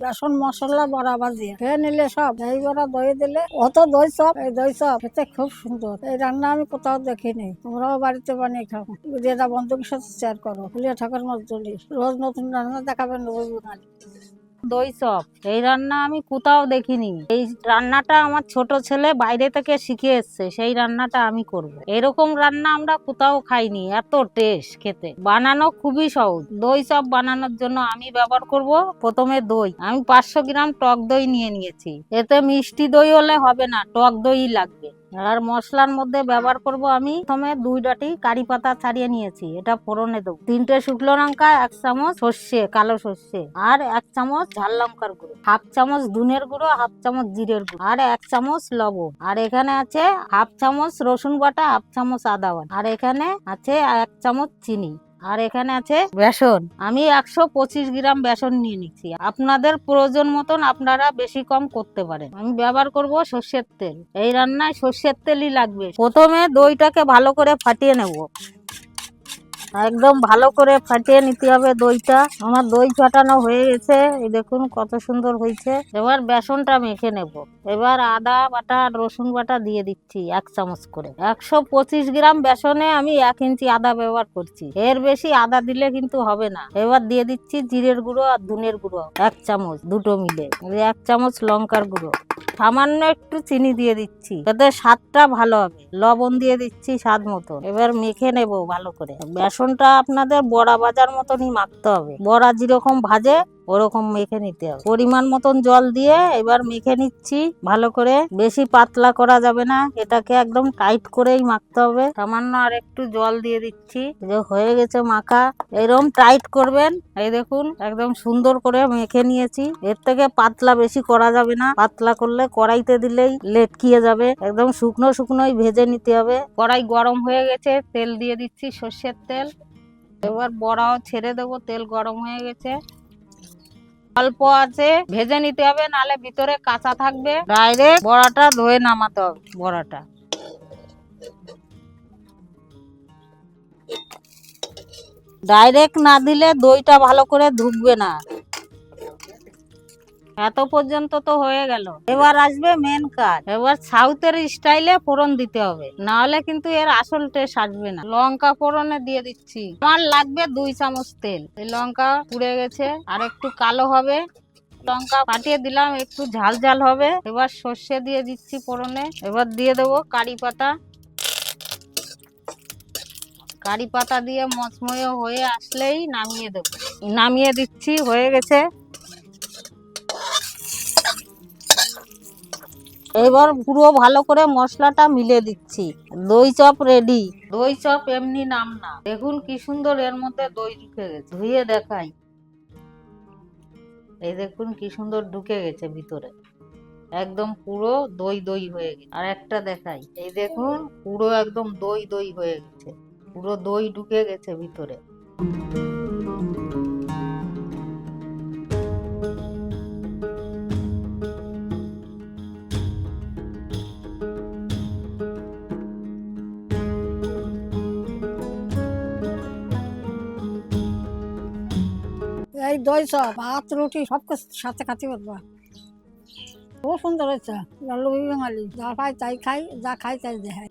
বেসন মশলা বড়া ভাজিয়ে খেয়ে নিলে সব দই বড়া দই দিলে অত দই চপ, এই দই চপ খেতে খুব সুন্দর। এই রান্না আমি কোথাও দেখিনি, তোমরাও বাড়িতে বানিয়ে খাও। যেটা বন্ধুদের সাথে শেয়ার করো। ফুলিয়া ঠাকুর মজদুরি রোজ নতুন রান্না দেখাবেন রোজ বাঙালি। দই চপ এই রান্না আমি কোথাও দেখিনি। এই রান্নাটা আমার ছোট ছেলে বাইরে থেকে শিখে এসছে, সেই রান্নাটা আমি করব। এরকম রান্না আমরা কোথাও খাইনি, এত টেস্ট খেতে। বানানো খুবই সহজ। দই চপ বানানোর জন্য আমি ব্যবহার করব প্রথমে দই। আমি 500 গ্রাম টক দই নিয়ে নিয়েছি। এতে মিষ্টি দই হলে হবে না, টক দই লাগবে। আর মশলার মধ্যে ব্যবহার করব আমি প্রথমে 2 ডাটি কারি পাতা ছাড়িয়ে নিয়েছি, এটা ফোড়নে দেবো। 3টে শুকনো লঙ্কা, 1 চামচ সর্ষে, কালো সর্ষে, আর 1 চামচ ঝাল লঙ্কার গুঁড়ো, 1/2 চামচ ধনের গুঁড়ো, 1/2 চামচ জিরের গুঁড়ো, আর 1 চামচ লবণ। আর এখানে আছে 1/2 চামচ রসুন বাটা, 1/2 চামচ আদা বাটা, আর এখানে আছে 1 চামচ চিনি, আর এখানে আছে বেসন। আমি 125 গ্রাম বেসন নিয়ে নিচ্ছি। আপনাদের প্রয়োজন মতন আপনারা বেশি কম করতে পারেন। আমি ব্যবহার করব সর্ষের তেল। এই রান্নায় সর্ষের তেলই লাগবে। প্রথমে দইটাকে ভালো করে ফাটিয়ে নেব, একদম ভালো করে ফাটিয়ে নিতে হবে দইটা। আমার দই ফাটানো হয়ে গেছে, এই দেখুন কত সুন্দর হয়েছে। এবার বেসনটা মেখে নেব। এবার আদা বাটা আর রসুন বাটা দিয়ে দিচ্ছি 1 চামচ করে। 125 গ্রাম বেসনে আমি 1 ইঞ্চি আদা ব্যবহার করছি, এর বেশি আদা দিলে কিন্তু হবে না। এবার দিয়ে দিচ্ছি জিরের গুঁড়ো আর ধনের গুঁড়ো 1 চামচ, দুটো মিলে। 1 চামচ লঙ্কার গুঁড়ো, সামান্য একটু চিনি দিয়ে দিচ্ছি, এতে স্বাদটা ভালো হবে। লবণ দিয়ে দিচ্ছি স্বাদ মতো। এবার মেখে নেব ভালো করে। বেসনটা আপনাদের বড়া ভাজার মতনই মাখতে হবে, বড়া যেরকম ভাজে ওরকম মেখে নিতে হবে। পরিমাণ মতন জল দিয়ে এবার মেখে নিচ্ছি ভালো করে। বেশি পাতলা করা যাবে না, এটাকে একদম টাইট করেই মাখতে হবে। সামান্য আর একটু জল দিয়ে দিচ্ছি, যে হয়ে গেছে মাখা। এরকম টাইট করবেন। এই দেখুন একদম সুন্দর করে মেখে নিয়েছি। এর থেকে পাতলা বেশি করা যাবে না, পাতলা করলে কড়াইতে দিলেই লেটকিয়ে যাবে। একদম শুকনো শুকনোই ভেজে নিতে হবে। কড়াই গরম হয়ে গেছে, তেল দিয়ে দিচ্ছি সর্ষের তেল। এবার বড়াও ছেড়ে দেবো, তেল গরম হয়ে গেছে। অল্প আছে ভেজে নিতে হবে, নালে ভিতরে কাঁচা থাকবে। ডাইরেক্ট বড়াটা ধুয়ে নামাতে হবে। বড়াটা ডাইরেক্ট না দিলে দইটা ভালো করে ঢুকবে না। এত পর্যন্ত তো হয়ে গেল। এবার আসবে মেন কাজ। এবার সাউথের স্টাইলে ফোড়ন দিতে হবে, না হলে কিন্তু এর আসল টেস্ট আসবে না। লঙ্কা ফোড়নে দিয়ে দিচ্ছি। আমার লাগবে 2 চামচ তেল। এই লঙ্কা পুড়ে গেছে, আর একটু কালো হবে। লঙ্কা ফাটিয়ে দিলাম, একটু ঝাল ঝাল হবে। এবার সর্ষে দিয়ে দিচ্ছি ফোড়নে। এবার দিয়ে দেবো কারি পাতা। কারি পাতা দিয়ে মচময়ে হয়ে আসলেই নামিয়ে দেবো। নামিয়ে দিচ্ছি, হয়ে গেছে। এবার পুরো ভালো করে মশলাটা মিলে দিচ্ছি। দই চপ রেডি। দই চপ এমনি নাম না, দেখুন কি সুন্দর এর মধ্যে দই ঢুকে গেছে। ধুয়ে দেখাই, এই দেখুন কি সুন্দর ঢুকে গেছে ভিতরে। একদম পুরো দই দই হয়ে গেছে। আর একটা দেখাই, এই দেখুন পুরো একদম দই দই হয়ে গেছে, পুরো দই ঢুকে গেছে ভিতরে। এই দই চপ ভাত রুটি সব সাথে খাতে পারবা। খুব সুন্দর হয়েছে। বাঙালি যা পাই তাই খাই, যা খাই তাই দেখায়।